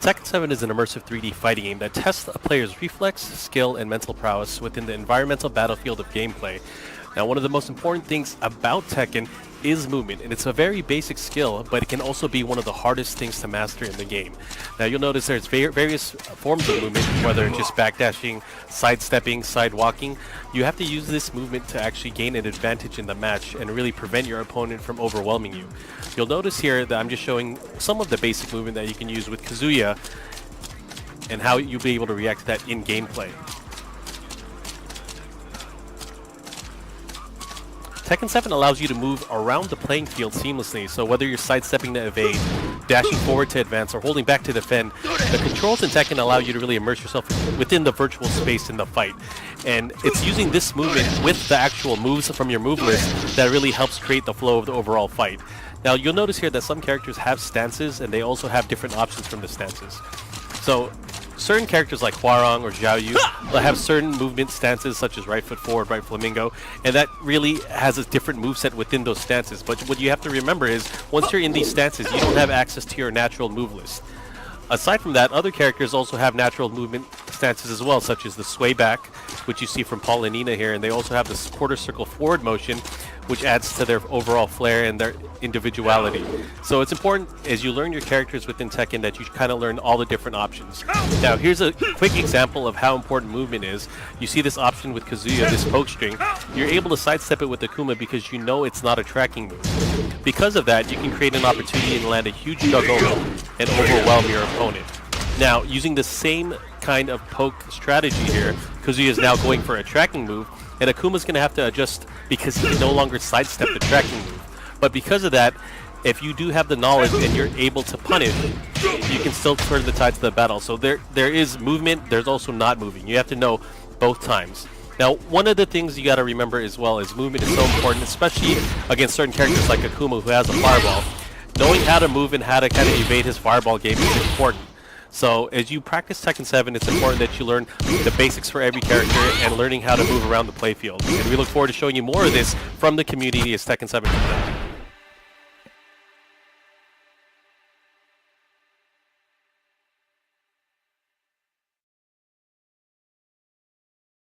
Tekken 7 is an immersive 3D fighting game that tests a player's reflex, skill, and mental prowess within the environmental battlefield of gameplay. Now, one of the most important things about Tekken is movement, and it's a very basic skill, but it can also be one of the hardest things to master in the game. Now, you'll notice there's various forms of movement, whether it's just backdashing, sidestepping, sidewalking. You have to use this movement to actually gain an advantage in the match and really prevent your opponent from overwhelming you. You'll notice here that I'm just showing some of the basic movement that you can use with Kazuya and how you'll be able to react to that in gameplay. Tekken 7 allows you to move around the playing field seamlessly, so whether you're sidestepping to evade, dashing forward to advance, or holding back to defend, the controls in Tekken allow you to really immerse yourself within the virtual space in the fight. And it's using this movement with the actual moves from your move list that really helps create the flow of the overall fight. Now, you'll notice here that some characters have stances, and they also have different options from the stances. So, certain characters like Hwarang or Xiaoyu will have certain movement stances such as right foot forward, right flamingo, and that really has a different moveset within those stances. But what you have to remember is, once you're in these stances, you don't have access to your natural move list. Aside from that, other characters also have natural movement stances as well, such as the sway back, which you see from Paul and Nina here, and they also have this quarter circle forward motion, which adds to their overall flair and their individuality. So it's important as you learn your characters within Tekken that you kind of learn all the different options. Now here's a quick example of how important movement is. You see this option with Kazuya, this poke string. You're able to sidestep it with Akuma because you know it's not a tracking move. Because of that, you can create an opportunity and land a huge juggle and overwhelm your opponent. Now, using the same kind of poke strategy here, Kazuya is now going for a tracking move, and Akuma's going to have to adjust because he can no longer sidestep the tracking move. But because of that, if you do have the knowledge and you're able to punish, you can still turn the tides of the battle. So there is movement, there's also not moving. You have to know both times. Now, one of the things you got to remember as well is movement is so important, especially against certain characters like Akuma who has a fireball. Knowing how to move and how to kind of evade his fireball game is important. So as you practice Tekken 7, it's important that you learn the basics for every character and learning how to move around the playfield. And we look forward to showing you more of this from the community as Tekken 7 comes out.